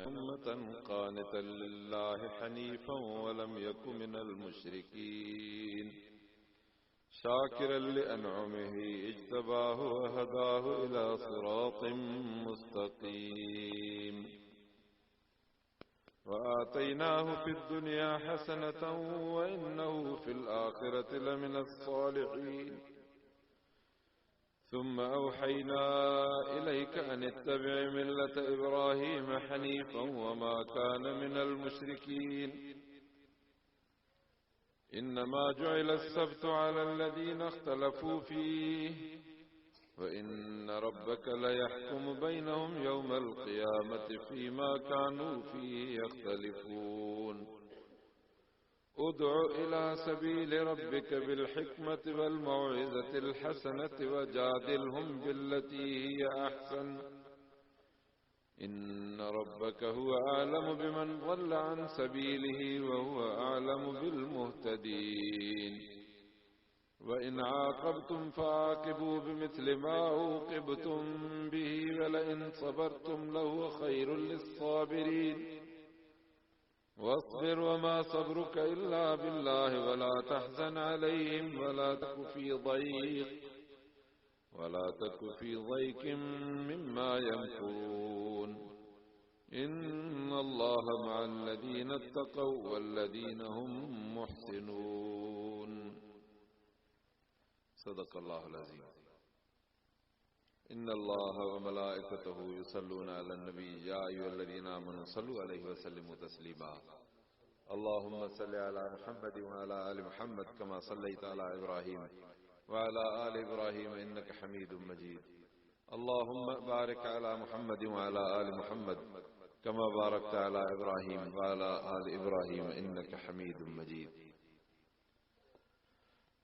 أمة قانتا لله حنيفا ولم يك من المشركين شاكرا لأنعمه اجتباه وهداه إلى صراط مستقيم وآتيناه في الدنيا حسنة وإنه في الآخرة لمن الصالحين ثم أوحينا إليك أن اتبع ملة إبراهيم حنيفا وما كان من المشركين إنما جعل السبت على الذين اختلفوا فيه وإن ربك ليحكم بينهم يوم القيامة فيما كانوا فيه يختلفون ادع إلى سبيل ربك بالحكمة والموعظة الحسنة وجادلهم بالتي هي أحسن إن ربك هو أعلم بمن ضل عن سبيله وهو أعلم بالمهتدين وإن عاقبتم فعاقبوا بمثل ما عوقبتم به ولئن صبرتم لهو خير للصابرين واصبر وما صبرك إلا بالله ولا تحزن عليهم ولا تك في ضيق مما يمكرون إن الله مع الذين اتقوا والذين هم محسنون صدق الله العظيم. إن الله وملائكته يصلون على النبي يا أيها الذين آمنوا صلوا عليه وسلموا تسليما اللهم صل على محمد وعلى آل محمد كما صليت على إبراهيم وعلى آل إبراهيم إنك حميد مجيد اللهم بارك على محمد وعلى آل محمد كما باركت على إبراهيم وعلى آل إبراهيم إنك حميد مجيد.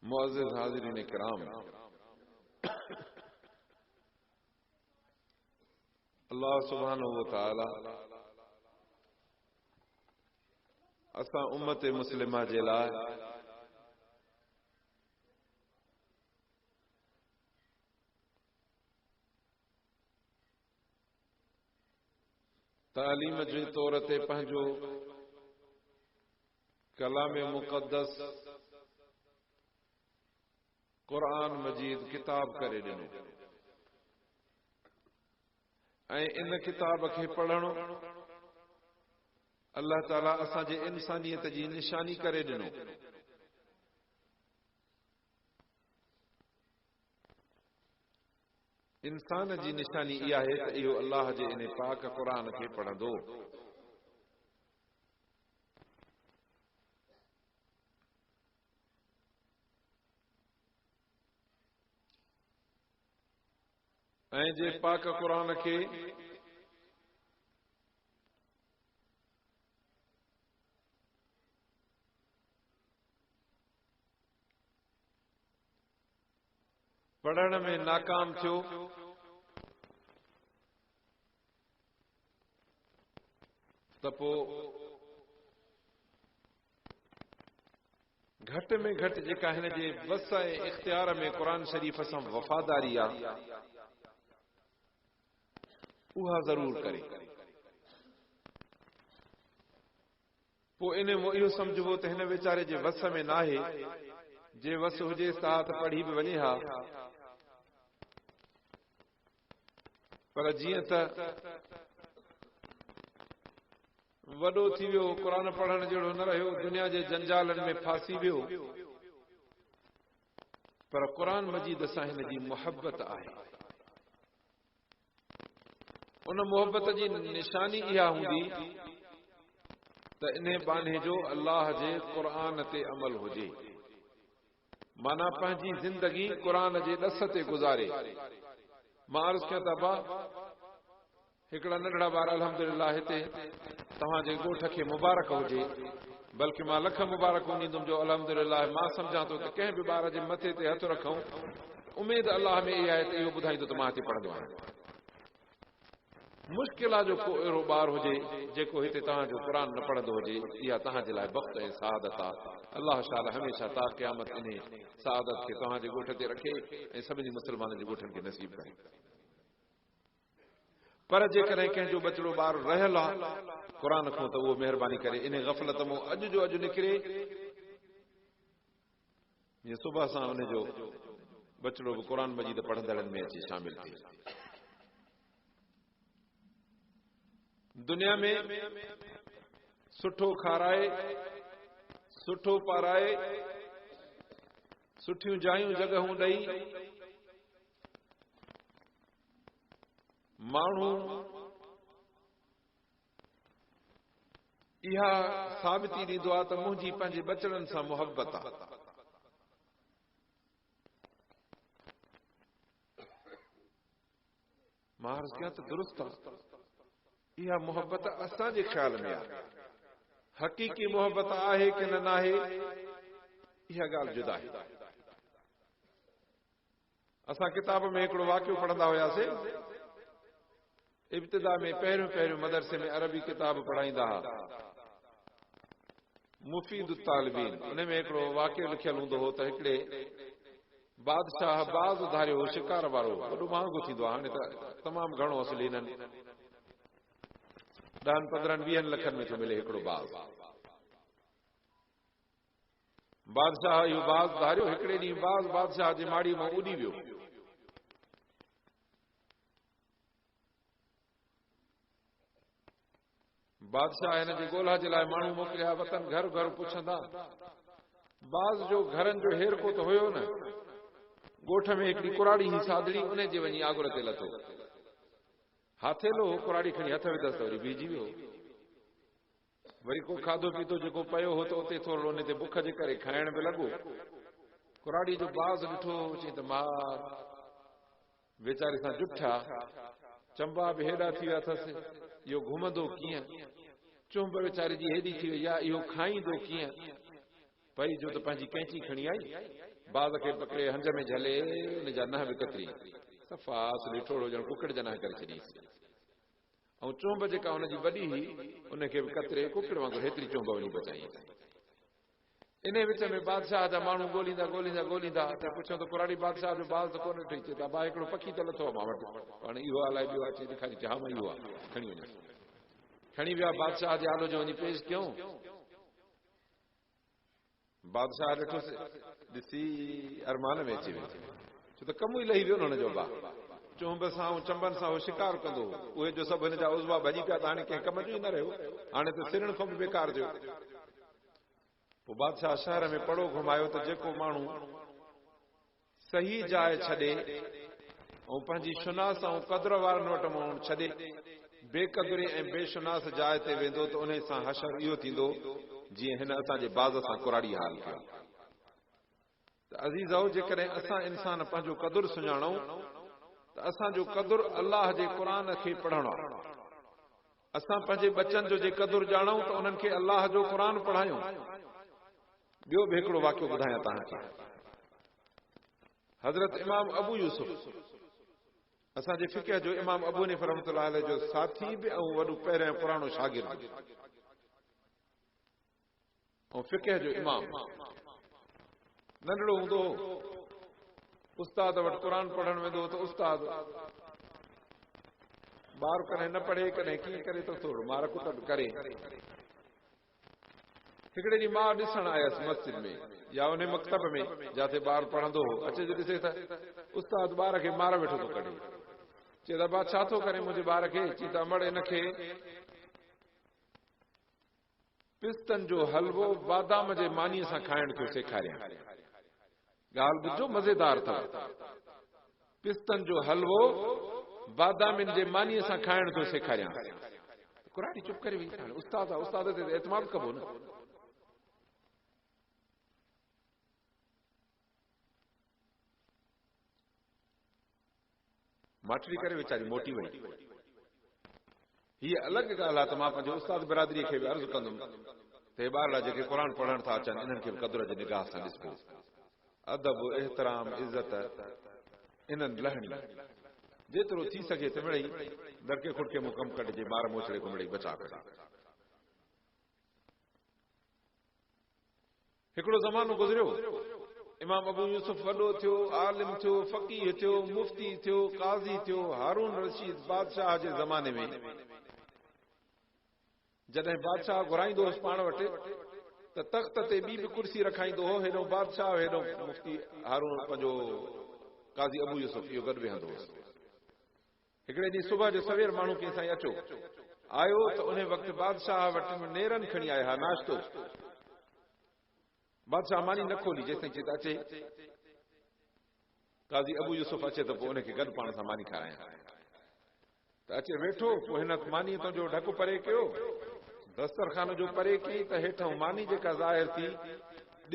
معزز حاضرین کرام، اللہ سبحانہ و تعالی اسا امت مسلمہ جے لائے تعلیم جے طور تے پنجو کلام مقدس قرآن مجید کتاب کرے ڈنو ان کتاب کے پڑھنو اللہ تعالی اسا جے انسانیت جی نشانی کرے ڈنو انسان جی نشانی یہ ہے کہ یہ اللہ جے ان پاک قرآن کے پڑھندو جے پاک قرآن کے پڑھن میں ناکام تھو تپو گھٹ میں گھٹ جکا ہن جے وسع اختیار میں قرآن شریف سم وفاداری آ उहा ज़रूर करे पोइ इन में इहो सम्झबो त हिन वीचारे जे वस में नाहे जे वस हुजे साथ पढ़ी बि वञे हा पर जीअं त वॾो थी वियो क़ुर पढ़ण जहिड़ो न रहियो दुनिया जे जंजालनि में फासी वियो पर क़ुर मजीद सां हिन जी मुहबत आहे उन मोहब्बत जी निशानी इहा हूंदी त इन बाने जो अल्लाह जे क़ुरान ते अमल हुजे माना पंहिंजी ज़िंदगी क़ुरान जे ॾस ते गुज़ारे मां अर्ज़ कयां त हिकिड़ा नंढड़ा ॿार अल्हम्दुलिल्लाह हिते तव्हांजे ॻोठ खे मुबारक हुजे बल्कि मां लख मुबारक ॾींदुमि जो अल्हम्दुलिल्लाह मां सम्झां थो त कंहिं बि ॿार जे मथे ते हथ रखूं उमेद अल्लाह में इहा आहे त इहो ॿुधाईंदो त मां हिते पढ़ंदो आहियां मुश्किल जो को अहिड़ो ॿार हुजे जेको हिते तव्हांजो क़ुर न पढ़ंदो हुजे इहा तव्हांजे लाइ बख़्त ऐं सआदत आहे अल्लाह ताला हमेशह ता क़यामत इन सआदत खे तव्हांजे ॻोठ ते रखे ऐं सभिनी मुस्लमाननि जे ॻोठनि खे नसीब करे पर जेकॾहिं कंहिंजो बचड़ो ॿार रहियल आहे क़ुरान खां त उहो महिरबानी करे इन ग़फ़लत मां अॼु जो अॼु निकिरे, जीअं सुबुह सां उनजो बचड़ो बि क़ुरान मजीद पढ़ंदड़नि में अची शामिल थिए। दुनिया में सुठो खाराए, सुठो पाराए, सुठियूं जायूं जॻहूं ॾेई माण्हू इहा साबिती ॾींदो आहे त मुंहिंजी पंहिंजे बचड़नि सां मुहबत आहे। मां अर्ज़ कयां त दुरुस्त आहे, इहा मुहबत असांजे ख़्याल में आहे। हक़ीक़ी मुहबत आहे कि न आहे इहा ॻाल्हि जुदा आहे। असां किताब में हिकिड़ो वाक़ियो पढ़ंदा हुआसीं, इब्तिदा में पहिरियों मदरसे में अरबी किताब पढ़ाईंदा हुआ, मुफ़ीद तालिबीन, उन में हिकिड़ो वाक़ियो लिखियल हूंदो हो त हिकिड़े बादशाह बाज़ धारियो हो, शिकार वारो, वॾो महांगो थींदो आहे, हाणे त तमामु घणो असुल हिननि 10-15-20 लखनि में थो मिले हिकिड़ो बाज़। बादशाह इहो बाज़ धारियो, हिकिड़े ॾींहुं बाज़ बादशाह जी माड़ी मां उॾी वियो। बादशाह हिन जी ॻोल्हा जे लाइ माण्हू मोकिलिया, वतन घर घर पुछंदा। बाज़ जो घरनि जो हेरको त हुयो न, ॻोठ में हिकिड़ी कुराड़ी ही सादड़ी, उन जे वञी आगुर ते लथो, हाथेलो कुराड़ी खणी हथ विधसि त वरी बीहजी वियो। वरी को खाधो पीतो जेको पियो हो त उते थोरो उन ते बुख जे करे खाइण बि लॻो। कुराड़ी जो बाज़ ॾिठो, चई त मार वेचारे सां जुठा, चंबा बि हेॾा थी विया अथसि, इहो घुमंदो कीअं, चुंब वेचारे जी हेॾी थी वई आहे, इहो खाईंदो कीअं। पई जो त पंहिंजी कैंची खणी आई, बाज़ खे पकड़े हंज में झले, उन जा नह बि कतरी, सफ़ा असली ठोड़ो ॼण कुकड़ जना करे छॾीसि। ऐं चुंब जेका हुनजी वॾी हुई उनखे बि कतरे कुकड़ वांगुरु हेतिरी चुंब वञी बचाई। इन विच में बादशाह जा माण्हू ॻोल्हींदा त पुछो त कुराड़ी बादशाह जो बाज़ त कोन ठही, चए त भाउ हिकिड़ो पखी त लथो आहे मां वटि, हाणे इहो अलाए ॿियो अचे ॾेखारी, हा मां इहो आहे, खणी वञो। खणी विया बादशाह जे आलो जो वञी पेश कयूं। बादशाह ॾिठोसि, ॾिसी अरमान में अची वियो, छो त कमु ई लही वियो न हुनजो भाउ। चुंब सां ऐं चंबनि सां उहो शिकार कंदो, उहे जो सभु हिन जा उज़वा भॼी पिया, त हाणे कंहिं कम जो ई न रहियो, हाणे त सिरण खां बि बेकार थियो। पोइ बादशाह शहर में पड़ो घुमायो त जेको माण्हू सही जाइ छॾे ऐं पंहिंजी शुनास ऐं क़द्र वारनि वटि माण्हू छॾे, बेक़दुरी ऐं बेशुनास जाइ ते वेंदो त उन सां हशर इहो थींदो जीअं हिन असांजे बाज़ सां कुराड़ी हाल कयो। त अज़ीज़ो, जेकॾहिं असां इंसान पंहिंजो क़दुरु सुञाणूं त असांजो क़दुरु अल्लाह जे क़ुरान खे पढ़णु आहे। असां पंहिंजे बचनि जो जे क़दुरु ॼाणूं त उन्हनि खे अल्लाह जो क़ुरान पढ़ायूं। ॿियो बि हिकिड़ो वाक़ियो ॿुधायां तव्हांखे। हज़रत इमाम अबू यूसुफ, असांजे फ़िक़ह जो इमाम अबू हनीफ़ रहमतुल्लाह अलैह जो साथी बि ऐं वॾो पहिरियों पुराणो शागिर्द ऐं फ़िक़ह जो इमाम। नंढड़ो हूंदो उस्ताद वटि क़ुरान पढ़ण वेंदो त उस्ताद ॿार कॾहिं न पढ़े, कॾहिं कीअं करे तो थोरो मार कुट करे। हिकिड़े ॾींहुं मां ॾिसण आयसि मस्जिद में या उन मकतब में जिते ॿार पढ़ंदो हो, अचे जो ॾिसे त उस्ताद ॿार खे मार वेठो थो कढे। चए त भाउ छा थो करे मुंहिंजे ॿार खे? चई त अमड़ हिनखे पिस्तनि जो हलवो बादाम जे मानीअ सां खाइण थियो सेखारियां। ॻाल्हि ॿुधो, मज़ेदार अथव। पिस्तनि जो हलवो बादामिन जे मानीअ सां खाइण थियो सेखारियां। कुराड़ी चुप करे वेही, उस्ताद आहे, उस्ताद ते एतमाद कबो न। माठड़ी करे वीचारी मोटी वई। हीअ अलॻि ॻाल्हि आहे त मां पंहिंजे उस्ताद बिरादरीअ खे बि अर्ज़ु कंदुमि त हे ॿार जेके क़ुर पढ़ण था अचनि, इन्हनि खे बि क़दुर जी निगाह सां ॾिसबो। अदब, एहतराम, इज़त इन्हनि लहणी जेतिरो थी सघे त मिड़ई दरके खुड़के मूं कमु कढिजे, ॿार मोचड़े को मिड़ई बचा करे। हिकिड़ो ज़मानो गुज़रियो, इमाम अबू यूसुफ वॾो थियो, आलिम थियो, फ़क़ीह थियो, मुफ्ती थियो, काज़ी थियो। हारून रशीद बादशाह जे ज़माने में जॾहिं बादशाह घुराईंदो पाण वटि त तख़्त ते ॿी बि कुर्सी रखाईंदो हो, हेॾो बादशाह हेॾो मुफ्ती हारून पंहिंजो काज़ी अबू यूसुफ इहो गॾु वेहंदो हुयुसि। हिकिड़े ॾींहुं सुबुह जो सवेर माण्हू कंहिं साईं अचो आयो त उन वक़्तु बादशाह वटि नेरनि खणी आया हा, नाश्तो। बादशाह मानी न खोली जेसिताईं चित अचे। काज़ी अबू यूसुफ अचे त पोइ उनखे गॾु पाण सां मानी खारायां त अचे वेठो। पोइ हिन मानी तुंहिंजो ढकु परे कयो, दस्तरखान जो परे कई त हेठां मानी जेका ज़ाहिर थी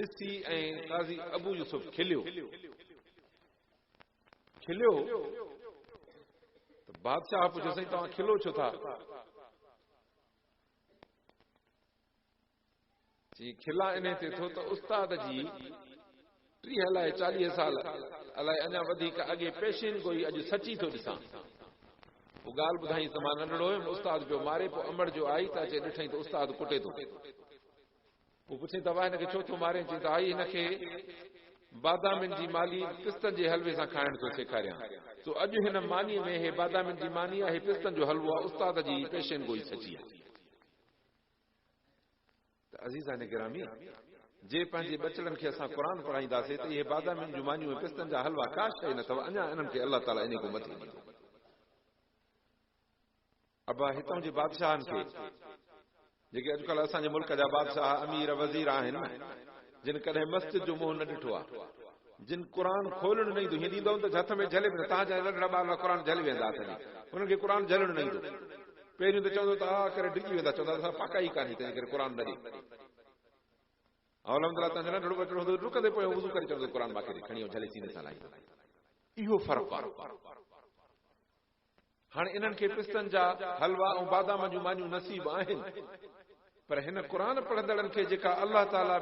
ॾिसी ऐं काज़ी अबू यूसुफ खिलियो त बादशाह पुछियो साईं तव्हां खिलो छो था? खिला इन ते थियो त उस्ताद जी 30 अलाए 40 साल अलाए अञा वधीक अॻे पेशिन गोई अॼु सची थो ॾिसां। पोइ ॻाल्हि ॿुधाई त मां नंढड़ो हुयुमि, उस्ताद पियो मारे, पोइ अमड़ जो आई त अचे ॾिठई त उस्ताद कुटे थो। पोइ पुछे त वाह हिनखे छो थो मारे? चई त आई हिनखे बादामिन जी माली पिस्तनि जे हलवे सां खाइण थो सेखारियां। तो अॼु हिन मानीअ में हे बादामिन जी मानी आहे, पिस्तनि जो हलवो आहे, उस्ताद जी पेशिन गोई सची आहे। अज़ीज़ान गिरामी, जे पंहिंजे बचड़नि खे असां क़ुर पढ़ाईंदासीं त इहे बादामिन जूं मानियूं पिस्तनि जा हलवा का शइ न अथव। अञा इन्हनि खे अलाह ताला इन को मथे ॾींदो। अबा हितां जे बादशाहनि खे जेके अॼुकल्ह असांजे मुल्क जा बादशाह अमीर वज़ीर आहिनि, जिन कॾहिं मस्जिद जो मुंहुं न ॾिठो आहे, जिन क़ुर खोलण न ईंदो, हीअं ॾींदो त हथ में झले बि तव्हांजा नंढड़ा ॿार क़ुर झली वेंदा हथ में, हुननि खे क़ुर झलण न ईंदो। पहिरियों त चवंदो त हा करे डिॼी वेंदा, चवंदा असां पाका ई कान्हे, तंहिं करे क़ुर न ॾे। अलहमदुलिल्लाह तव्हांजो नंढड़ो बचड़ो हूंदो डुकंदे पोइ वज़ू करे चवंदो क़ुर मां खणी झले सीने सां लाईंदो। इहो फ़र्क़ु आहे। हाणे इन्हनि खे पिस्तनि जा हलवा ऐं बादाम जूं मानियूं नसीब आहिनि, पर हिन क़ुर पढ़ंदड़नि खे जेका अलाह ताला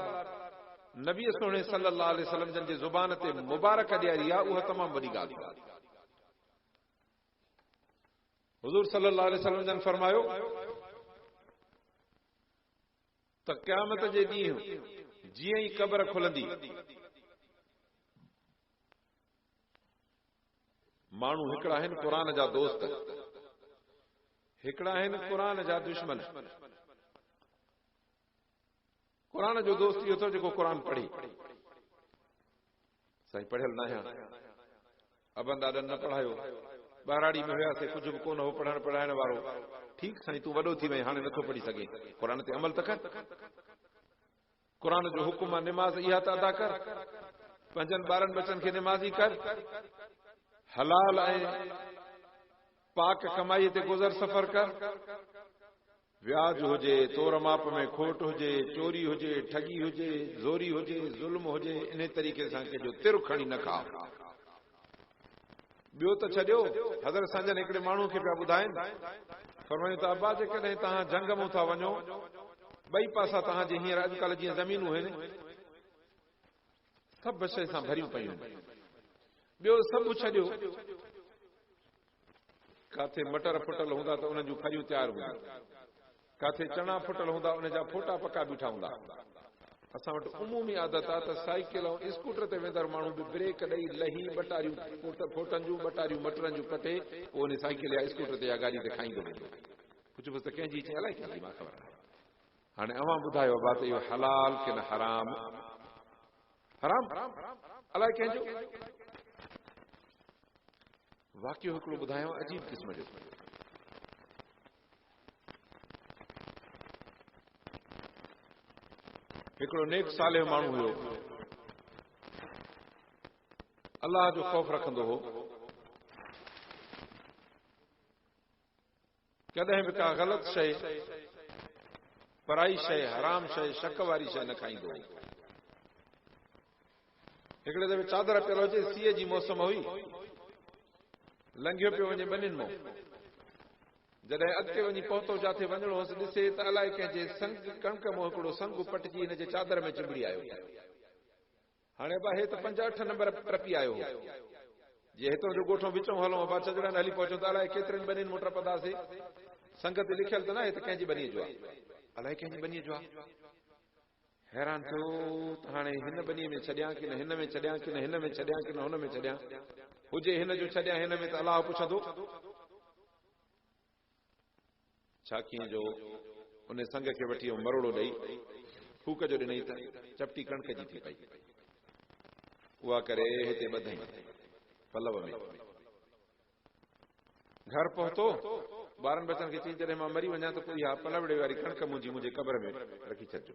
नबी सोणे सल्लल्लाहु अलैहि वसल्लम जन जे ज़ुबान ते मुबारक ॾियारी आहे, उहा तमामु वॾी ॻाल्हि आहे। हुज़ूर सल्लल्लाहु अलैहि वसल्लम जन फरमायो त क़यामत जे ॾींहुं जीअं ई क़ब्र खुलंदी, माण्हू हिकिड़ा आहिनि क़ुर जा दोस्त, हिकिड़ा आहिनि क़ुर जा दुश्मन। क़ुर जो दोस्त इहो थो जेको क़ुर पढ़े। साईं पढ़ियल न आहियां, अबनि ॾाॾनि न पढ़ायो, ॿाराड़ी में वियासीं, कुझु बि कोन हो पढ़ण पढ़ाइण वारो। ठीकु साईं, तूं वॾो थी वई, हाणे नथो पढ़ी सघे, क़ुर ते अमल त कर। क़ुर जो हुकुम आहे निमाज़ इहा त अदा कर, पंहिंजनि ॿारनि बचनि खे निमाज़ी कर, हलाल ऐं पाक कमाई ते गुज़र सफ़र कर, व्याज हुजे, तोर माप में खोट हुजे, चोरी हुजे, ठगी हुजे, ज़ोरी हुजे, ज़ुल्म हुजे, इन तरीक़े सां कंहिंजो तिर खणी न खा। ॿियो त छॾियो, हज़रत संजन हिकिड़े माण्हू खे पिया ॿुधाइनि, फरमायूं त अब्बा जेकॾहिं तव्हां जंग में था वञो, ॿई पासा तव्हांजे हींअर अॼुकल्ह जीअं ज़मीनूं आहिनि सभु शइ सां भरियूं पयूं आहिनि, ॿियो सभु छॾियो, काथे मटर फुटल हूंदा त उन्हनि जूं फरियूं तयारु हूंदियूं, काथे चणा फुटल हूंदा उन जा फोटा पका बीठा हूंदा। असां वटि उमूमी आदत आहे त साइकिल ऐं स्कूटर ते वेंदड़ माण्हू बि ब्रेक ॾेई लही ॿटारियूं फोटनि जूं ॿटारियूं मटरनि जूं कटे पोइ उन साइकिल या स्कूटर ते या गाॾी ते खाईंदो वेंदो। कुझु बि त कंहिंजी चई अलाए कंहिंजी मां ख़बर आहे। हाणे अवां ॿुधायो बात इहो हलाल की न हराम? हराम अलाए कंहिंजो। वाक़ियो हिकिड़ो ॿुधायो अजीब क़िस्म जो। हिकिड़ो नेक साले माण्हू हुयो, अलाह जो ख़ौफ़ रखंदो हो, कॾहिं बि का ग़लति शइ, पराई शइ, हराम शइ, शक वारी शइ न खाईंदो हो। हिकिड़े दफ़े चादर पियल हुजे, सीअ जी मौसम हुई, लंघियो पियो वञे ॿनिनि मां, जॾहिं अॻिते वञी पहुतो जिथे वञणो हुअसि, ॾिसे त अलाए कंहिंजे संग कणक मां हिकिड़ो संग पटिजी हिन जे चादर में चिंबड़ी आयो। हाणे बा हे त 5-8 नंबर टपी आयो हो, जे हेतिरो जो ॻोठो विचो हलो बा चजड़नि हली पहुचो त अलाए केतिरनि ॿनिनि मोटर पदासीं, संग ते लिखियल त न हे त कंहिंजी ॿनीअ जो आहे, अलाए कंहिंजी ॿनीअ जो आहे। हैरान थियो त हाणे हिन ॿनीअ में छॾियां कि न हिन में छॾियां कि न हिन में छॾियां कि न हुन में छॾियां, हुजे हिन जो छॾियां हिन में त अलाह पुछंदो छा कीअं जो उन संग खे वठी मरोड़ो ॾेई फूक जो ॾिनई त चपटी कणक जी थी पई, उहा करे हिते ॿधई पलव में। घर पहुतो, ॿारनि बचनि खे चई जॾहिं मां मरी वञा त पोइ इहा पलवड़े वारी कणक मुंहिंजे क़बर में रखी छॾिजो।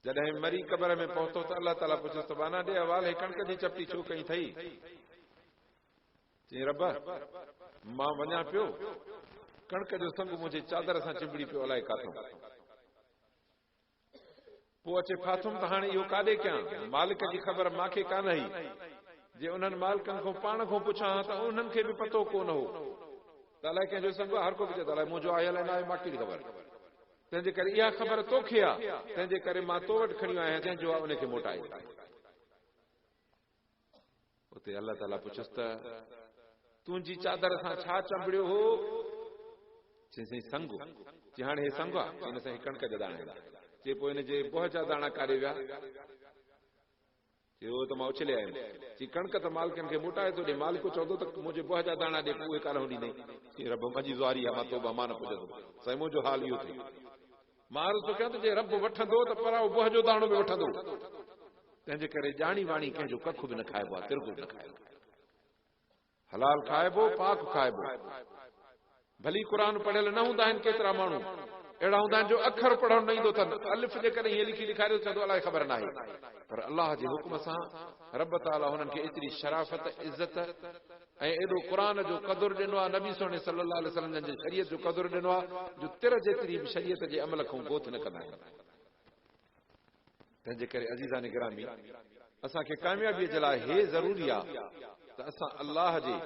जॾहिं मरी क़बर में पहुतो त अलाह ताला पुछियोसि त बाना ॾे हवाल हे कणक जी चपटी छो कई थई? चई रब मां वञा पियो कणक जो संग मुंहिंजे चादर सां चिंबड़ी पियो अलाए काथों, पोइ अचे फाथुम त हाणे इहो काॾे कयां? मालिक जी ख़बर मूंखे कान हुई, जे उन्हनि मालिकनि खां पाण खां पुछां त उन्हनि खे बि पतो कोन हो त अलाए कंहिंजो संग हर को चए अलाए मुंहिंजो आयल न आहे मूंखे ख़बर, तंहिंजे करे इहा ख़बर तोखे आहे, तंहिंजे करे मां तो वटि खणी आहियां, जंहिंजो आहे उनखे मोटाए। उते अलाह ताला पुछियुसि त तुंहिंजी चादर सां छा चंबड़ियो हो? चई संग। चई हाणे हे संग आहे? चई साईं कणक जा दाणा। चई पोइ हिन जे बोह जा दाणा काॾे विया? चई उहो त मां उछले आयुमि। चई कणक त मालिकनि खे मोटाए थो ॾे, मालिक चवंदो त मुंहिंजे बोह जा दाणा ॾे, उहे कान ॾींदे। चई रब मुंहिंजी ज़ुआरी आहे, मां तोबा मां न पुछंदो। साईं मुंहिंजो हाल इहो थिए, मां अर्ज़ु थो कयां त जे रब वठंदो त पर बोह जो दाणो बि वठंदो। तंहिंजे करे ॼाणी वाणी कंहिंजो कखु बि न खाइबो आहे, तिरगु बि न खाइबो, हलाल खाइबो, पाक खाइबो। भली क़ुर पढ़ियल न हूंदा आहिनि केतिरा माण्हू अहिड़ा हूंदा आहिनि जो अखर पढ़णु न ईंदो अथनि, अलिफ जे करे हीअं लिखी लिखारियो चवंदो अलाए ख़बर न आहे, पर अलाह जे हुकुम सां रब ताला हुननि खे एतिरी शराफ़त इज़त ऐं एॾो क़ुर जो क़दुरु ॾिनो आहे, नबी सोने सल्लल्लाहु अलैहि वसल्लम जे शरीयत जो क़दुरु ॾिनो आहे, जो तिर जेतिरी बि शरीयत जे अमल खां गोथ न कंदा आहिनि। तंहिंजे करे अज़ीज़ान गिरामी, असांखे कामयाबीअ जे लाइ हे ज़रूरी आहे त असां अल्लाह जे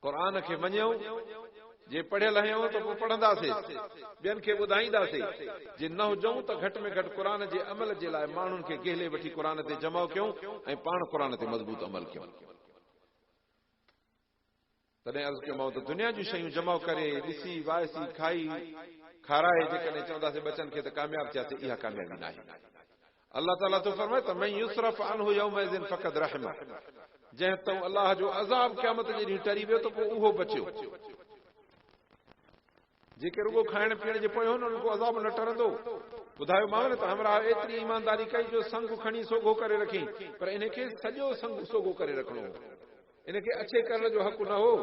क़ुर खे मञूं, जे पढ़ियल आहियूं त पोइ पढ़ंदासीं, ॿियनि खे ॿुधाईंदासीं, जे न हुजऊं त घटि में घटि क़ुर जे अमल जे लाइ माण्हुनि खे गेले वठी क़ुर ते जमा कयूं ऐं पाण क़ुर ते मज़बूत अमल कयूं। तॾहिं अर्ज़ु कयोमांव त दुनिया जूं शयूं जमा करे ॾिसी वायसी खाई खाराए जेकॾहिं चवंदासीं बचनि खे त कामयाबु थियासीं, इहा कामयाबी न आहे। अलाह ताला तो फरमाए त मैं युसरफ अनहु यौमइज़िन फ़क़द रहमा, जंहिं तो अलाह जो अज़ाब क़यामत जे ॾींहुं टरी वियो त पोइ उहो बचियो। जेके रुगो खाइण पीअण जे पोयां उन्हनि को अज़ाब न टरंदो। ॿुधायो मां न त हमरा एतिरी ईमानदारी कई जो संग खणी सोगो करे रखी, पर इनखे सॼो संग सोगो करे रखणो हो, इनखे अच्छे करण जो हक़ न हो,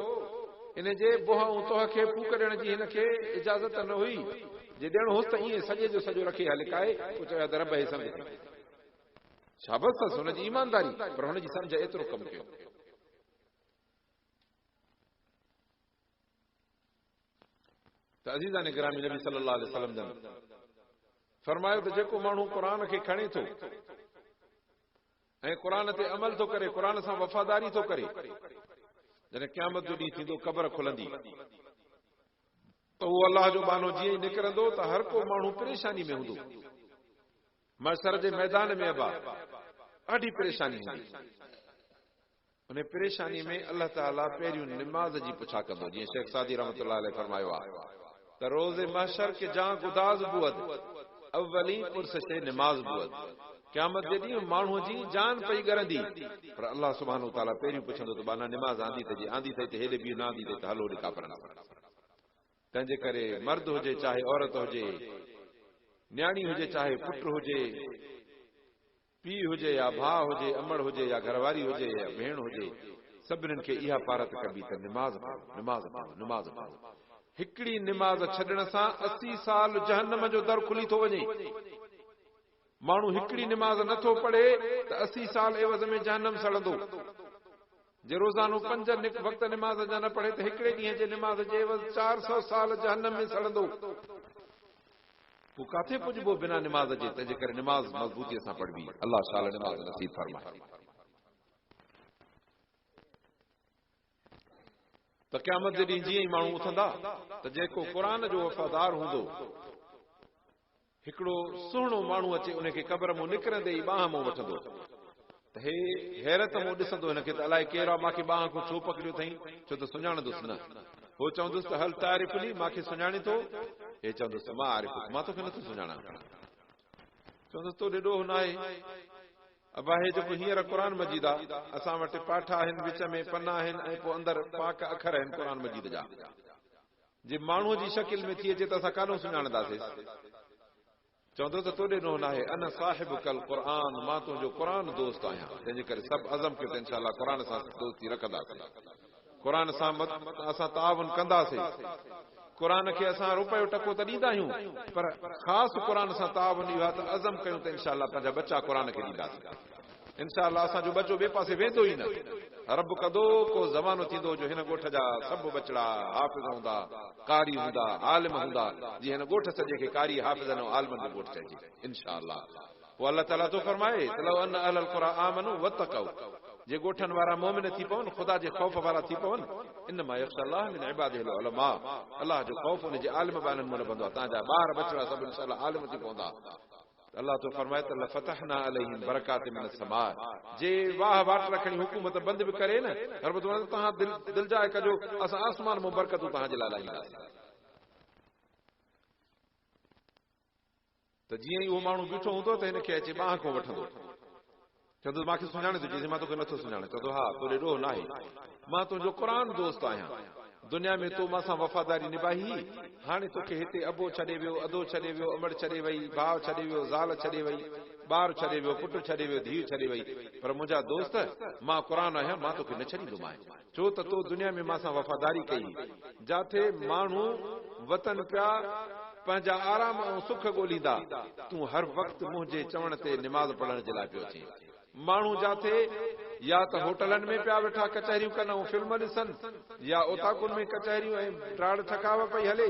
इन जे बोह ऐं तोह खे फूक ॾियण जी हिनखे इजाज़त न हुई। जे ॾियणो होसि त ईअं सॼे जो सॼो रखे हा लिकाए, पोइ चयो त रब हे संग शाबस अथसि हुनजी ईमानदारी, पर हुनजी सम्झ एतिरो कमु कयो। त अज़ीज़ान गिरामी, नबी सल्लल्लाहु अलैहि वसल्लम जन फरमायो त जेको माण्हू क़ुर खे खणे थो ऐं क़ुर ते अमल थो करे, क़ुर सां वफ़ादारी थो करे, जॾहिं क़यामत जो ॾींहुं थींदो, क़बर खुलंदी त उहो अलाह जो बानो जीअं ई निकिरंदो त हर को माण्हू परेशानी में हूंदो। महशर जे मैदान में अबा ॾाढी परेशानी हूंदी, उन परेशानी में अलाह ताला पहिरियों निमाज़ जी पुछा कंदो, जीअं शेख सादी रहमतुल्लाह अलैह फरमायो आहे त रोज़े महशर के जहां गुदाज़ बुअद अव्वली पुरसश निमाज़ बुअद, क़यामत जे ॾींहुं माण्हूअ जी जान पई ॻरंदी, पर अलाह सुब्हानहु व तआला पहिरियों पुछंदो त बाना निमाज़ आंदी अथई, आंदी अथई त हेॾे बि न आंदी अथई त हलो ॾिका पढ़ण। तंहिंजे करे मर्द हुजे चाहे औरत हुजे, न्याणी हुजे चाहे पुट हुजे, पीउ हुजे या भाउ हुजे, अमड़ हुजे या घरवारी हुजे या भेण हुजे, सभिनीनि खे इहा पारत कबी त निमाज़ पढ़ो, निमाज़ पढ़ो, निमाज़ पढ़ो। हिकिड़ी निमाज़ छॾण सां 80 साल जहन्नम जो दर खुली थो वञे। माण्हू हिकिड़ी निमाज़ नथो पढ़े त 80 साल एवज़ में जहन्नम सड़ंदो। जे रोज़ानो 5 वक़्त निमाज़ जा न पढ़े त हिकिड़े ॾींहं जे निमाज़ जे एवज़ 400 साल जहन्नम में सड़ंदो। पोइ काथे पुॼबो बिना निमाज़ जे? तंहिंजे करे निमाज़ मज़बूतीअ सां पढ़बी। अलाह ताला निमाज़ नसीब फरमाए। त क़यामत जे ॾींहुं जीअं ई माण्हू उथंदा त जेको क़ुर जो वफ़ादार हूंदो, हिकिड़ो सुहिणो माण्हू अचे उनखे क़बर मां निकिरंदे ई बांह मां वठंदो त हे हैरत मां ॾिसंदो हिनखे त अलाए केरु आहे, मूंखे बांह खां छो पकड़ियो अथई, छो त सुञाणंदुसि न। हो चवंदुसि त हल तारीफ़ नी मूंखे सुञाणे थो, हे चवंदुसि मां आरिफ़ मां तोखे नथो सुञाणा, चवंदुसि तो ॾेढो न आहे। अबा हे जेको हींअर क़ुर मजीद आहे, असां वटि पाठ आहिनि, विच में पना आहिनि ऐं पोइ अंदरि पाक अखर आहिनि क़ुर मजीद जा। जे माण्हूअ जी शकिल में थी अचे त असां काॾों सुञाणंदासीं। चवंदो त तोॾे ॾोह न आहे, अन साहिब कल क़ुर, मां तुंहिंजो क़ुर दोस्त आहियां। तंहिंजे करे सभु अज़म कयो त इंशाअल्लाह क़ुर सां दोस्ती रखंदासीं, क़ुर सां असां ताउन कंदासीं। क़ुर खे असां रुपयो टको त ॾींदा आहियूं, पर ख़ासि क़ुर सां ताउन इहो आहे त अज़म कयूं त इंशाअल्लाह पंहिंजा बच्चा क़ुर खे ॾींदासीं। इंशाअल्लाह असांजो बच्चो ॿिए पासे वेंदो ई न। रब कंदो को ज़मानो थींदो जो हिन ॻोठ जा सभु बचड़ा हाफ़िज़ हूंदा, कारी हूंदा, आलिम हूंदा, जीअं हिन ॻोठ सॼे खे कारी हाफ़िज़न ऐं आलिमनि जो ॻोठ चइजे इंशाअल्लाह। पोइ अल्लाह ताला थो फरमाए त लौ अन अहलल क़ुर आमनू वत्तक़ौ, जे ॻोठनि वारा मोमिन थी पवनि, ख़ुदा जे ख़ौफ़ वारा थी पवनि, इन्नमा यख़्शल्लाह मिन इबादिहिल उलमा, अल्लाह जो ख़ौफ़ उन जे आलिम बाननि में लभंदो आहे। तव्हांजा ॿार बचड़ा सभु इंशाअल्लाह आलिम थी पवंदा। अल्लाह तो फरमाए त लफ़तहना अलैहिम बरकात मिन समा, जे वाह वाट रखणी हुकूमत बंदि बि करे न, रब तव्हां दिल जाए कजो, असां आसमान में बरकतूं तव्हांजे लाइ लाईंदासीं। त जीअं ई उहो माण्हू बीठो हूंदो त हिनखे अचे ॿांह खां वठंदो, चवंदो मूंखे सुञाणे थो, चइजे मां तोखे नथो सुञाणे। चवंदो हा तोॾे ॾोह न आहे, मां तुंहिंजो क़ुर दोस्त आहियां। दुनिया में तो मां सां वफ़ादारी निभाई, हाणे तोखे हिते अबो छॾे वियो, अदो छॾे वियो, अमड़ छॾे वई, भाउ छॾे वियो, ज़ाल छॾे वई, ॿार छॾे वियो, पुटु छॾे वियो, धीउ छॾे वई, पर मुंहिंजा दोस्त मां क़ुर आहियां, मां तोखे न छॾींदोमांइ। छो त तो दुनिया में मां सां वफ़ादारी कई। जाथे माण्हू वतन पिया पंहिंजा आराम ऐं सुख ॻोल्हींदा, तूं हर वक़्तु मुंहिंजे चवण ते निमाज़ पढ़ण जे लाइ पियो अचे। माण्हू जाथे या त होटलनि में पिया वेठा कचहरियूं कनि ऐं फिल्म ॾिसनि, या ओताकुनि में कचहरियूं ऐं ड्राड़ ठकाव पई हले,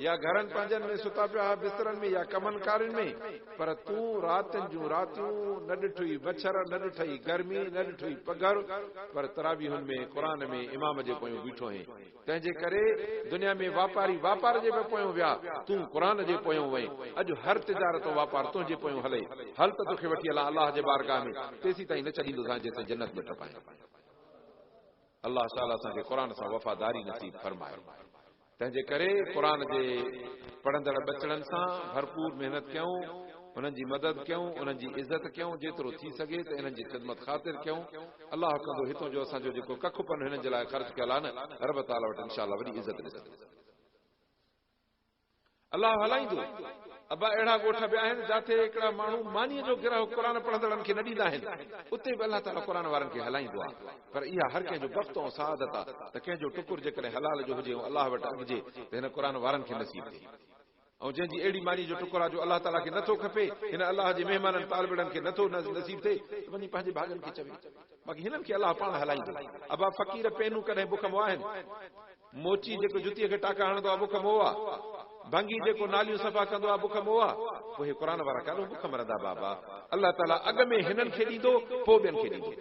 या घरनि पंहिंजनि में सुता पिया बिस्तरनि में, या कमनि कारियुनि में, पर तूं रातिनि जूं रातियूं न ॾिठुई मच्छर, न ॾिठई गर्मी, न ॾिठुई पघर, पर तरावीहुनि में क़ुर में इमाम जे पोयों बीठो आहीं। तंहिंजे करे दुनिया में वापारी वापार जे बि पोयों विया, तूं क़ुर जे पोयों वहीं। अॼु हर तिजारत वापार तुंहिंजे पोयों हले, हल त तोखे वठी हलां अलाह जे बारगाह में, तेसीं ताईं न छॾींदोसांइ जेसिताईं जन्नत में टपाए। अलाह ताला असांखे क़ुर सां वफ़ादारी नसीब फरमाए। तंहिंजे करे क़ुर जे पढ़ंदड़ बचड़नि सां भरपूर महिनत कयूं, उन्हनि जी मदद कयूं, उन्हनि जी इज़त कयूं, जेतिरो थी सघे त इन्हनि जी ख़िदमत ख़ातिर कयूं। अलाह कंदो हितां जो असांजो जेको कखु पन हिननि जे लाइ ख़र्च कयल आहे न, रब ताला वटि इंशाअल्लाह वॾी इज़त ॾिसंदो, अलाह हलाईंदो। अबा अहिड़ा ॻोठ बि आहिनि जिथे हिकिड़ा माण्हू मानीअ जो गिरह क़ुर पढ़ंदड़नि खे न ॾींदा आहिनि, उते बि अलाह ताला क़ुर वारनि खे हलाईंदो आहे। पर इहा हर कंहिंजो बख़्त ऐं सआदत आहे त कंहिंजो टुकुर जेकॾहिं हलाल जो हुजे ऐं अलाह वटि अॻिजे त हिन क़ुर वारनि खे नसीब थिए। ऐं जंहिंजी अहिड़ी मानी जो टुकुर आहे जो अलाह ताला खे नथो खपे, हिन अलाह जे महिमाननि तालिबनि खे नथो नसीब थिए, त वञी पंहिंजे भाॻनि खे चवे, बाक़ी हिननि खे अलाह पाण हलाईंदो। अबा फ़क़ीर पेनू कॾहिं बुख मोआ आहिनि, मोची जेको जुतीअ खे टाका हणंदो आहे बुख मोआ, भंगी जेको नालियूं सफ़ा कंदो आहे बुख मोआ, पोइ हे क़ुर वारा काॾो बुख मरंदा बाबा। अलाह ताला अॻ में हिननि खे ॾींदो, पोइ ॿियनि खे ॾींदो।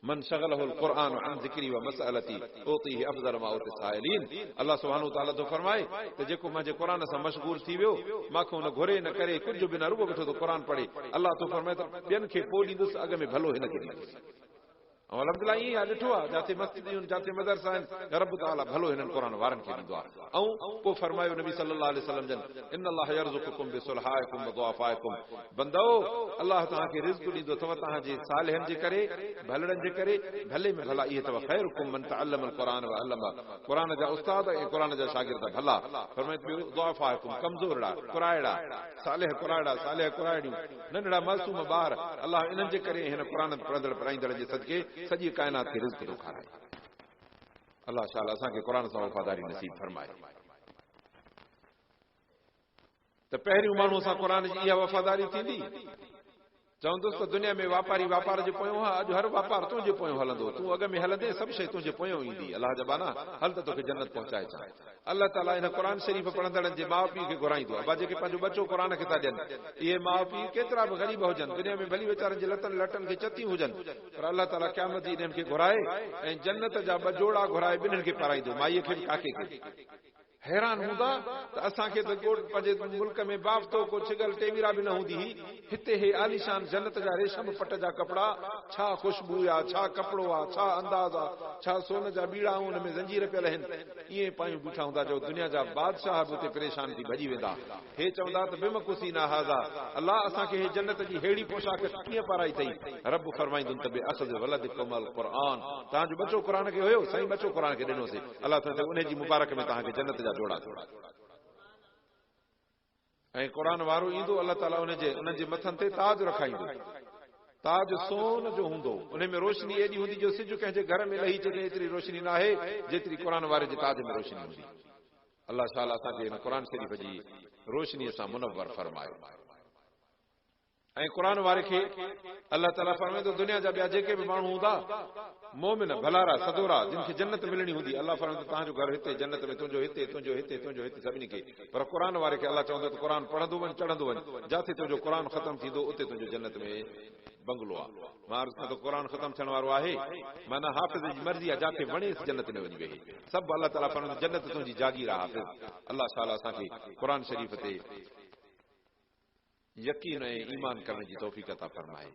मन शगलहुल क़ुरआन अन ज़िक्री व मसअलती उतीह अफ़ज़ल मा उति साइलिन। अल्लाह सुब्हानहु व तआला तो फरमाए त जेको मुंहिंजे क़ुर सां मशगूल थी वियो, माखो न घुरे न करे कुझु बि न, रुगो वेठो तो क़ुर पढ़े, अल्लाह तो फरमाए त ॿियनि खे पोइ ॾींदुसि, अॻ में भलो हिन खे ॾींदुसि। ऐं अल्हम्दुलिल्लाह ईअं आहे, ॾिठो आहे जिथे मस्जिदूं आहिनि, जिथे मदरसा आहिनि, रब ताला भलो हिननि क़ुर वारनि खे ॾींदो आहे। ऐं पोइ फरमायो नबी सल्लल्लाहु अलैहि वसल्लम जन, इन अल्लाह यरज़ुकुकुम बिसुलहाइकुम व दुआफाइकुम, बंदो अल्लाह तव्हांखे रिज़्क़ ॾींदो अथव तव्हांजे सालिहनि जे करे, भलड़नि जे करे, भले में भला इहे अथव। ख़ैरुकुम मन तअल्लमल क़ुरआन व अल्लम, क़ुर जा उस्ताद ऐं क़ुर जा शागिर्द भला। फरमाए दुआफाइकुम, कमज़ोरड़ा, कुराइड़ा, सालिह कुराइड़ा, सालिह कुराइड़ियूं, नंढड़ा मासूम ॿार, अल्लाह इन्हनि जे करे हिन क़ुर पढ़ंदड़ पढ़ाईंदड़ जे सदके सॼी काइनात खे रिज़्क़ थो खाराए। अल्लाह ताला असांखे क़ुर सां वफ़ादारी नसीब फरमाए। त पहिरियों माण्हू सां क़ुर जी इहा वफ़ादारी थींदी, चवंदुसि त दुनिया में वापारी वापार जे पोयों आहे, अॼु हर वापार तुंहिंजे पोयों हलंदो, तूं अॻ में हलंदे सभु शइ तुंहिंजे पोयों ईंदी। अलाह जबाना हल त तोखे जन्नत पहुचाए छा। अल्लाह ताला हिन क़ुर शरीफ़ पढ़ंदड़नि जे माउ पीउ खे घुराईंदो। अबा जेके पंहिंजो बचो क़ुर खे था ॾियनि, इहे माउ पीउ केतिरा बि ग़रीब हुजनि, दुनिया में भली वीचारनि जे लटनि लटनि खे चती हुजनि, पर अल्लाह ताला क़यामत इन्हनि खे घुराए ऐं जन्नत जा ॿ जोड़ा घुराए ॿिन्हिनि खे पाराईंदो, माईअ खे बि काके खे। हैरान हूंदा त असांखे त पंहिंजे मुल्क में बाफ़्तो को छिगल टेवीरा बि न हूंदी हुई। हिते हे आलीशान जन्नत जा रेशम पट जा कपिड़ा, छा ख़ुशबू आहे, छा कपिड़ो आहे, छा अंदाज़ आहे, छा सोन जा बीड़ा ऐं हुन में ज़ंजीर पियल आहिनि। ईअं पायूं बीठा हूंदा जो दुनिया जा बादशाह बि उते परेशान थी भॼी वेंदा। हे चवंदा त बेमकुसी न हाज़ा, अलाह असांखे हे जन्नत जी हेड़ी पोशाक कीअं पाराई अथई। रब फरमाईंदुनि त बे अख़ज़ वलदिकुम अल क़ुरआन, तव्हांजो बचो क़ुर खे हुयो, साईं बचो क़ुर खे ॾिनोसीं, अलाह ताला उन जी मुबारक में तव्हांखे जन्नत जा जोड़ा जोड़ा। ऐं क़ुर वारो ईंदो, अलाह ताला उनजे मथनि ते ताज रखाईंदो। ताज सोन जो हूंदो, उन में रोशनी एॾी हूंदी जो सिज कंहिंजे घर में लही अचे एतिरी रोशनी न आहे जेतिरी क़ुर वारे जे ताज में रोशनी हूंदी। अलाह ताला असांखे हिन क़ुर शरीफ़ जी रोशनीअ सां मुनव्वर फरमायो। ऐं क़ुर वारे खे अलाह ताला फरमाईंदो दुनिया जा ॿिया जेके बि माण्हू हूंदा मोमिन भलारा सदोरा जिन खे जन्नत मिलणी हूंदी, अलाह फरमाईंदो तव्हांजो घर हिते जन्नत में, तुंहिंजो हिते, तुंहिंजो हिते, तुंहिंजो हिते, सभिनी खे। पर क़ुर वारे खे अलाह चवंदो त क़ुर पढ़ंदो वञ, चढ़ंदो वञ, जिथे तुंहिंजो क़ुर ख़तम थींदो उते तुंहिंजो जन्नत में बंगलो आहे। मां अर्ज़ कयां त क़ुर ख़तम थियण वारो आहे, माना हाफ़िज़ जी मर्ज़ी आहे, जिथे वणेसि जन्नत में वञी वेहे। सभु अलाह ताला फरमाईंदो जन्नत तुंहिंजी जागीर आहे हाफ़िज़। अलाह ताला असांखे क़ुर शरीफ़ ते यकीन ऐं ईमान करण जी तौफ़ीक़ अता फरमाए।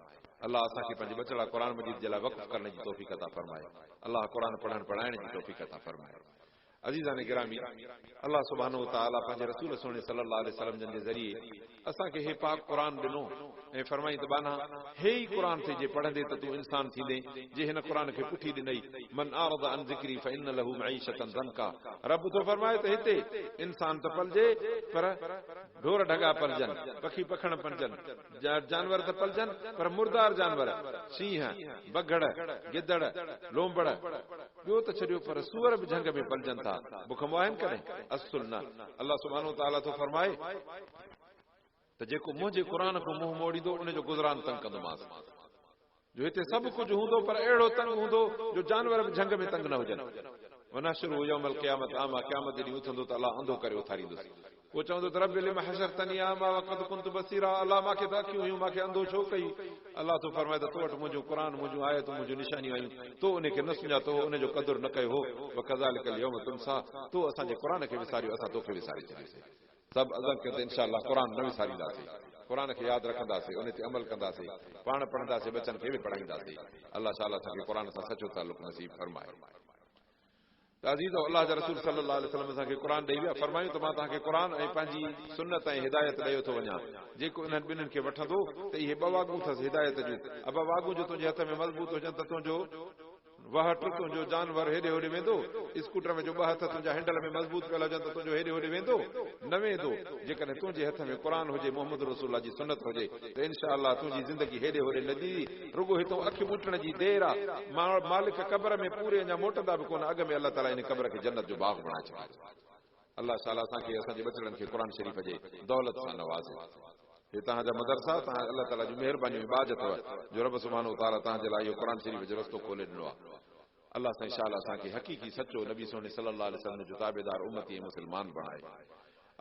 अल्लाह असांखे पंहिंजे बचड़ा क़ुर मजीद जे लाइ वक़्फ़ करण जी तौफ़ीक़ अता फरमाए। अल्लाह क़ुर पढ़ण पढ़ाइण जी तौफ़ीक़ अता फरमाए। अज़ीज़ान गिरामी, अल्लाह सुब्हानहु व तआला पंहिंजे रसूल सोने सल्लल्लाहु अलैहि वसल्लम जे ज़रिए असांखे हे पाक क़ुर ॾिनो ऐं फरमाई त बाना हे ई क़ुर थे जे पढ़ंदे त तूं इंसान थींदे। जे हिन क़ुर खे पुठी ॾिनई, मन आरद अन ज़िक्री फ़इन लहू मईशतन ज़ंका। रब तो फरमाए त हिते इंसान त पलजे, पर ढोर ढगा पलजन, पखी पखण पलजन, जानवर त पलजन पर मुर्दार जानवर, शींह, बगड़, गिदड़, लोंबड़, ॿियो त छॾियो पर सूअर बि झंग में पलजन था। बुख मुआहिन करें असुल न। अल्लाह सुब्हानहु व तआला तो फरमाए त जेको मुंहिंजे क़ुर खां मुंहुं मोड़ींदो उनजो गुज़रान तंग कंदोमांसि। जो हिते सभु कुझु हूंदो पर अहिड़ो तंग हूंदो जो जानवर बि झंग में तंग न हुजनि। वनहशुरहु यौमल क़ियामत आमा, क़यामत ॾींहुं उथंदो त अलाह अंधो करे उथारींदुसि। वो चवंदो त रब लिम हशरतनी आमा वक़द कुंतु बसीरा, अलाह मूंखे त अखियूं हुयूं, मूंखे अंधो छो कई। अलाह तो फरमाए त तो वटि मुंहिंजो क़ुर, मुंहिंजूं आयतूं, मुंहिंजूं निशानियूं आयूं, तो उनखे न सुञातो, उनजो क़दुरु न कयो हो। वकज़ालिकल यौम तुनसा, तो असांजे क़ुर खे विसारियो, असां तोखे विसारे छॾीसीं। सभु अज़म के त इंशाअल्लाह क़ुर न विसारींदासीं, क़ुर खे यादि रखंदासीं, उन ते अमल कंदासीं, पाण पढ़ंदासीं, बचनि खे बि पढ़ाईंदासीं। अल्लाह ताला असांखे क़ुर सां सचो ताल्लुक़ नसीब फरमाए। अज़ीज़ अल्लाह जा रसूल सल्लल्लाहु अलैहि वसल्लम असांखे क़ुर ॾेई विया, फरमायूं त मां तव्हांखे क़ुर ऐं पंहिंजी सुन्नत ऐं हिदायत ॾेई थो वञा। जेको इन्हनि ॿिन्हिनि खे वठंदो त इहे ॿ वाॻूं अथसि हिदायत जूं। अब वाॻूं जो तुंहिंजे हथ में मज़बूत हुजनि त तुंहिंजो वहट, तुंहिंजो जानवर हेॾे होॾे वेंदो। स्कूटर में जो ॿ हथ तुंहिंजा हैंडल में मज़बूत पियल हुजनि त तुंहिंजो हेॾे होॾे वेंदो न वेंदो। जेकॾहिं तुंहिंजे हथ में क़ुर हुजे, मोहम्मद रसूलुल्लाह जी सुन्नत हुजे त इंशाअल्लाह तुंहिंजी ज़िंदगी हेॾे होॾे न ॾींदी। रुगो हितां अखि मुटण जी देर आहे, मालिक क़ब्र में पूरे अञा मोटंदा बि कोन, अॻ में अल्लाह ताला इन क़ब्र खे जन्नत जो बाग़ बणाए छॾियो। अल्लाह ताला असांखे असांजे बचड़नि खे क़ुर शरीफ़ जे दौलत सां नवाज़े। हे तव्हांजा मदरसा, तव्हां अल्लाह ताला जी महिरबानी इबाद अथव जो रब सुब्हानहु व तआला तव्हांजे लाइ इहो क़ुर शरीफ़ जो रस्तो खोले ॾिनो आहे। अल्लाह सां इंशाअल्लाह असांखे हक़ीक़ी सचो नबी सोने सल्लल्लाहु अलैहि वसल्लम जो ताबेदार उम्मती ऐं मुस्लमान बणाए।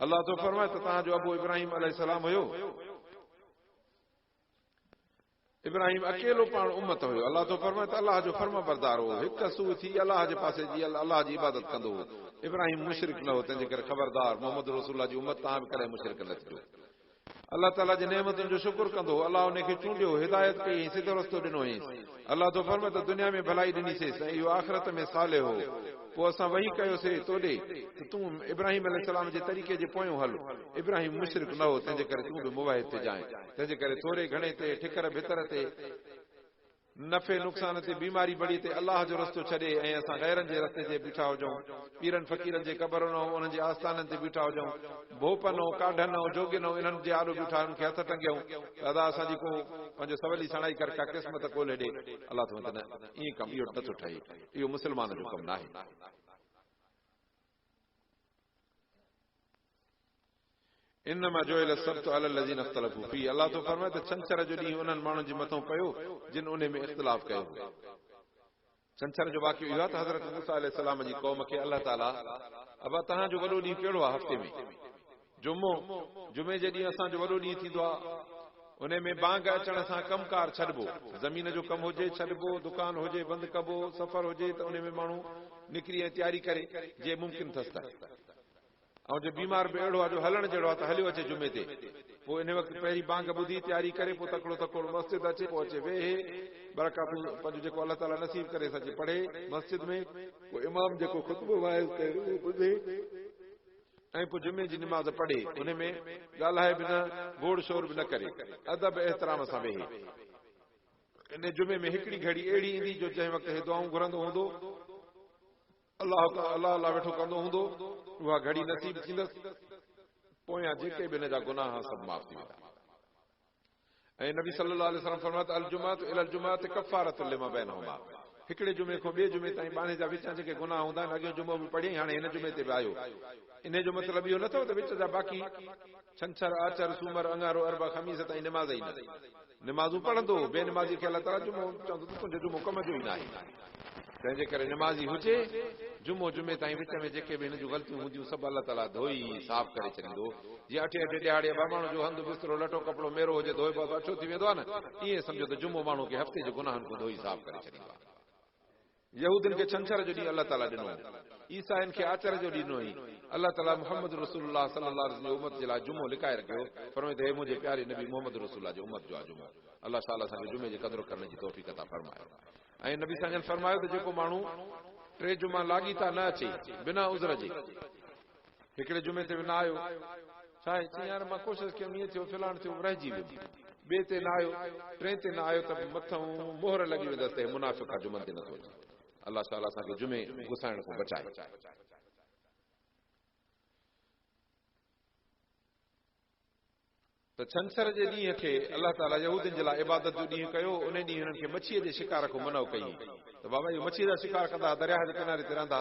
अल्लाह तो फरमाए त तव्हांजो अबू इब्राहिम अलैहिस्सलाम हुयो, इब्राहिम अकेलो पाण उम्मत हुयो। अल्लाह तो फरमाए त अल्लाह जो फर्मा बरदार हो, हिकु सूह थी अल्लाह जे पासे जी अल्लाह जी इबादत कंदो हो। इब्राहिम मुशरिक न हो, तंहिंजे करे ख़बरदार मोहम्मद रसूलुल्लाह जी उम्मत तव्हां बि कॾहिं मुशरिक न थियो। अल्लाह ताला जी नेमतुनि जो शुक्र कंदो, अल्लाह उनखे चूंडियो, हिदायत कई, सिधो रस्तो ॾिनो हुई। अल्लाह तो फरमाए त दुनिया में भलाई ॾिनीसीं ऐं इहो आख़िरत में साले हो। पोइ असां वही कयोसीं तोॾे त तूं इब्राहिम अलैहिस्सलाम जे तरीक़े जे पोयों हल। इब्राहिम मुशरिक न हो, तंहिंजे करे तूं बि मुवाहिद ते जाए। तंहिंजे करे थोरे घणे ते, ठिकर भितर ते, नफ़े नुक़सान ते, बीमारी बड़ी ते अल्लाह जो रस्तो छॾे ऐं असां गैरनि जे रस्ते ते बीठा हुजूं, पीरनि फ़क़ीरनि जे क़बरनि ऐं उन्हनि जे आस्थाननि ते बीठा हुजूं, भोपन ऐं काढनि ऐं जोगिन ऐं इन्हनि जे आॾो बीठा उन्हनि खे हथ टंगियूं, दादा असांजी को पंहिंजो सवली सणाई कर का क़िस्मत ॻोल्हे ॾे। अल्लाह त न, ईअं कमु इहो नथो ठहे, इहो मुस्लमान जो कमु न आहे। इन्नमा जुइल सब्तु अलल लज़ीना इख्तलफू फीह, अल्लाह तो फरमाए त छंछर जो ॾींहुं उन्हनि माण्हुनि जे मथां पियो जिन उन में इख़्तिलाफ़ कयो। छंछर जो वाक़ियो इहो आहे त हज़रत मूसा अलैहिस्सलाम जी क़ौम खे अल्लाह ताला, अबा तव्हांजो वॾो ॾींहुं कहिड़ो आहे हफ़्ते में? जुमो, जुमे जे ॾींहुं असांजो वॾो ॾींहुं थींदो आहे। उन में बांग अचण सां कमकार छॾिबो, ज़मीन जो कमु हुजे छॾिबो, दुकान हुजे बंदि कबो, सफ़र हुजे त उन में माण्हू निकिरी ऐं तयारी करे जे मुमकिन अथसि त। ऐं जो बीमार बि अहिड़ो आहे जो हलण जहिड़ो आहे त हलियो अचे जुमे ते, पोइ इन वक़्तु पहिरीं बांग ॿुधी तयारी करे पोइ तकिड़ो तकिड़ो मस्जिद अचे, पोइ अचे वेहे बरकातूं पंहिंजो जेको अलाह ताला नसीब करे सघे पढ़े मस्जिद में, पोइ इमाम जेको ख़ुतबो वाइज़ करे उहो ॿुधे ऐं पोइ जुमे जी निमाज़ पढ़े, उन में ॻाल्हाए बि न, गोड़ शोर बि न करे, अदब एहतराम सां वेहे। इन जुमे में हिकिड़ी घड़ी अहिड़ी ईंदी जो जंहिं वक़्तु हे दुआऊं घुरंदो हूंदो, अलाह अलाह वेठो कंदो हूंदो, उहा घड़ी नसीब थींदसि, पोयां जेके बि हिन जा गुनाह सभु माफ़ थी वेंदा। ऐं नबी सल्लल्लाहु अलैहि वसल्लम फरमायो अल जुमात इलल जुमात कफ़ारतुल लिमा बैनहुमा, हिकिड़े जुमे खां ॿिए जुमे ताईं बाने जा विच जेके गुनाह हूंदा आहिनि, अॻियो जुमो बि पढ़ी हाणे हिन जुमे ते बि आयो, इन जो मतिलबु इहो नथो त विच जा बाक़ी छंछर आचर सूमर अंगारो अरबा खमीस ताईं निमाज़ ई न, निमाज़ूं पढ़ंदो, बेनिमाज़ी खे अलाह ताला जुमो चवंदो तुंहिंजो जुमो कम जो ई न आहे। तंहिंजे करे निमाज़ी हुजे जुमो जुमे ताईं विच में जेके बि हिन जूं ग़लतियूं हूंदियूं सभु अलाह ताला धोई साफ़ करे छॾींदो। जीअं अठे अठे ॾियाड़े ॿ माण्हू जो हंधु बिस्तरो लटो कपिड़ो मेरो हुजे धोए बसि अछो थी वेंदो आहे न, ईअं सम्झो त जुमो माण्हू खे हफ़्ते जे गुनाहनि खां धोई साफ़ करे छॾींदो आहे। यहूदियुनि खे छंछर जो ॾींहुं अलाह ताला ॾिनो, ईसाइनि खे आचर जो ॾिनो ई, अलाह ताला मुहम्मद रसूलुल्लाह सल्लल्लाहु अलैहि वसल्लम उम्मत जे लाइ जुमो लिकाए रखियो, फरमाईंदो हे मुंहिंजे प्यारे नबी मुहम्मद रसूलुल्लाह जो उम्मत जो आहे जुमो। अलाह ताला असांखे जुमे जी क़दुरु करण जी तौफ़ीक़ अता फरमाए। ऐं नबी साईं फरमायो त जेको माण्हू टे जुमा लाॻीता न अचे बिना उज़र जे, हिकिड़े जुमे ते बि न आयो, छा आहे चई यार मां कोशिशि कयमि ईअं थियो फिलाण थियो रहिजी वियो, ॿिए ते न आयो, टे ते न आयो त मथां मोहर लॻी वेंदसि त मुनाफ़िक़ आहे जुमनि ते नथो अचे। अलाह ताला असांखे जुमे घुसाइण खां बचाए। त छंछर जे ॾींहं खे अलाह ताला यहूदियुनि जे लाइ इबादत जो ॾींहुं कयो, उन ॾींहुं हिननि खे मच्छीअ जे शिकार खां मनो कई त बाबा इहो मच्छी जा शिकार कंदा, दरिया जे किनारे ते रहंदा,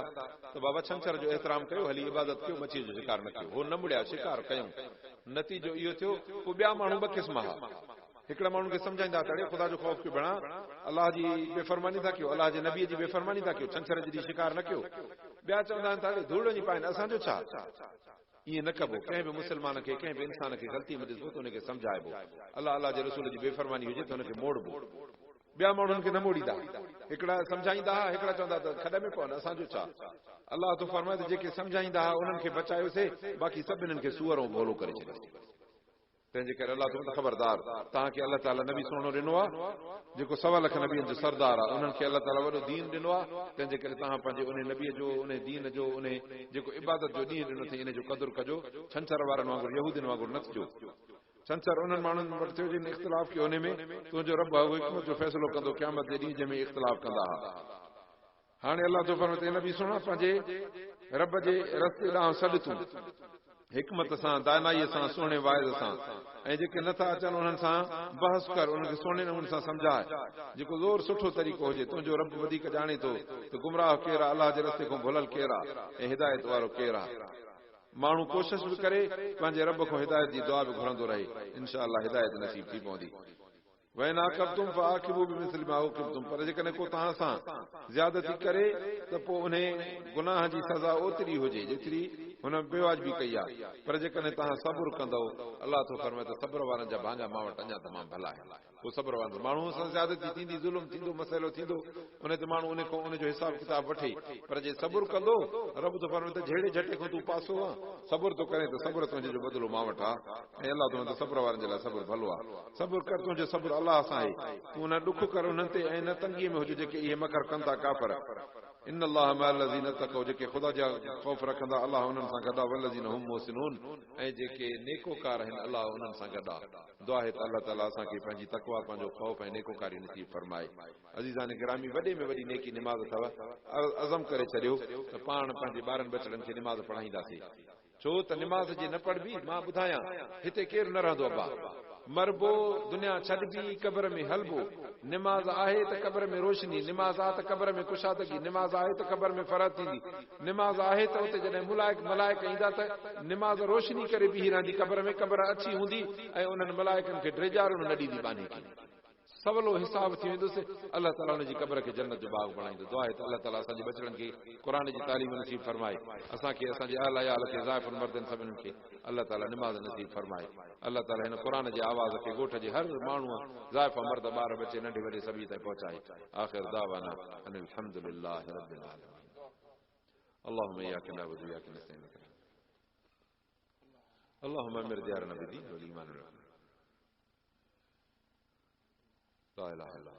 त बाबा छंछर जो एतिराम कयो, हली इबादत कयो, मच्छी जो शिकार न कयो। हो न मुड़िया, शिकार कयूं, नतीजो इहो थियो। पोइ ॿिया माण्हू ॿ क़िस्म हुआ, हिकिड़ा माण्हुनि खे सम्झाईंदा त ख़ुदा जो ख़ौफ़ कयो बणा, अलाह जी बेफ़रमानी था कयो, अलाह जे नबीअ जी बेफ़रमानी था कयो, छंछर जे ॾींहुं शिकार न कयो। ॿिया चवंदा आहिनि त धूड़ वञी पाइनि, असांजो छा, ईअं न कबो। कंहिं बि मुस्लमान खे कंहिं बि इंसान खे ग़लती में ॾिसबो त हुनखे सम्झाइबो, अलाह जे रसूल जी बेफ़रमानी हुजे त हुनखे मोड़बो। ॿिया माण्हुनि खे न मोड़ींदा, हिकिड़ा सम्झाईंदा हुआ, हिकिड़ा चवंदा त खॾ में पवनि, असांजो छा। अलाह तो फरमाए त जेके सम्झाईंदा हुआ उन्हनि खे बचायोसीं, बाक़ी सभिनीनि खे सूअर ऐं भोलो करे छॾियोसीं। तंहिंजे करे अलाह तो ख़बरदार, तव्हांखे अलाह ताला नबी सुहिणो ॾिनो आहे, जेको 1.25 लख नबियनि जो सरदार आहे, उन्हनि खे अलाह ताला वॾो दीन ॾिनो आहे। तंहिंजे करे तव्हां पंहिंजे उन नबीअ जो, उन दीन जो, उन जेको इबादत जो ॾींहुं ॾिनो अथई इन जो क़दुरु कजो। छंछर वारनि वांगुरु यहूदियुनि वांगुरु न थियो। छंछर उन्हनि माण्हुनि वटि थियो जिन इख़्तिलाफ़ कयो, उन में तुंहिंजो रब हिकमत जो फ़ैसिलो कंदो क़यामत जे ॾींहुं जंहिंमें इख़्तिलाफ़ कंदा हुआ। हाणे अलाह तो फरमाए नबी सुहिणा पंहिंजे रब जे रस्ते ॾांहुं सॾु तूं हिकमत सां, दानाईअ सां, सुहिणे वाइज़ सां, ऐं जेके नथा अचनि उन्हनि सां बहस कर, उन्हनि खे सुहिणे नमूने सां सम्झाए, जेको ज़ोर सुठो तरीक़ो हुजे। तुंहिंजो रब वधीक ॼाणे थो त गुमराह केरु आहे, अलाह जे रस्ते खां भुलल केरु आहे ऐं हिदायत वारो केरु आहे। माण्हू कोशिश बि करे पंहिंजे रब खां हिदायत जी दुआ बि घुरंदो रहे, इंशा अल्लाह हिदायत नसीब थी पवंदी। वैन आक़बतुम फ़आक़िबू बिमिस्लि मा उक़िबतुम, पर जेकॾहिं को तव्हां सां ज़्यादती करे त पोइ उन गुनाह जी सज़ा ओतिरी हुजे जेतिरी हुन बेवाजिबी कई आहे। पर जेकॾहिं तव्हां सब्र कंदव, अलाह तो फरमाए त सब्र वारनि जा भांजा मां वटि अञा तमामु भला आहिनि। पोइ सब्र वारनि माण्हू सां ज़्यादती थींदी, ज़ुल्म थींदो, मसइलो थींदो, उन ते माण्हू उन जो हिसाब किताब वठे, पर जे सब्र कंदो, रब तो फरमाए त जहिड़े झटे खां तूं पासो आहे, सब्र तो करे त सब्र तुंहिंजे जो बदिलो मां वटि आहे। ऐं अलाह तो सब्र वारनि जे लाइ सब्र भलो आहे। सब्र कर, तुंहिंजो सब्र अलाह सां आहे, तूं न ॾुख कर उन्हनि ते ऐं न तंगीअ में हुजे जेके इहे मकर कनि था काफ़र। इन अल्लाह मअल लज़ीन तक़व, जेके ख़ुदा जा ख़ौफ़ रखंदा अलाह उन्हनि सां गॾु आहे। वल्लज़ीन हुम मुहसिनून, ऐं जेके नेकोकार आहिनि अलाह उन्हनि सां गॾु आहे। दुआ आहे त अलाह ताला असांखे पंहिंजी तक़वा, पंहिंजो ख़ौफ़ ऐं नेकोकारी नसीब फरमाए। अज़ीज़ान गिरामी, वॾे में वॾी नेकी निमाज़ अथव। अज़म करे छॾियो त पाण पंहिंजे ॿारनि बचड़नि खे निमाज़ पढ़ाईंदासीं, छो त निमाज़ जे न पढ़बी, मां ॿुधायां हिते केरु न रहंदो अब्बा, मरबो, दुनिया छॾबी, क़ब्र में हलबो। निमाज़ आहे त क़ब्र में रोशनी, निमाज़ आहे त क़ब्र में कुशादगी, निमाज़ आहे त क़ब्र में फराग़ थींदी, निमाज़ आहे त उते जॾहिं मलाइक ईंदा त निमाज़ रोशनी करे बीही रहंदी क़ब्र में, क़ब्र अछी हूंदी ऐं उन्हनि मलाइकनि खे ड्रेजारूं न ॾींदी बानी खे, सवलो हिसाब थी वेंदुसि। अलाह ताला हुनजी क़ब्र खे जन्नत जो बाग़ बणाईंदो। दुआ आहे त अलाह ताला असांजे बचड़नि खे क़ुर जी तालीम नसीब फरमाए, असांखे, असांजे अहल अयाल खे, ज़ाइफ़ुनि मर्दनि सभिनीनि खे अलाह ताला निमाज़ नसीब फरमाए। अलाह ताला हिन क़ुर जे आवाज़ खे ॻोठ जे हर माण्हूअ, ज़ाइफ़, मर्द, ॿार, बचे, नंढे वॾे सभी ताईं पहुचाए। आख़िर दावाना अनिल हम्दुलिल्लाहि रब्बिल आलमीन। अल्लाहुम्मा इय्याका नअबुदु व इय्याका नस्तईन। اللهم امر ديارنا بالدين والإيمان والعلم. لا إله إلا الله.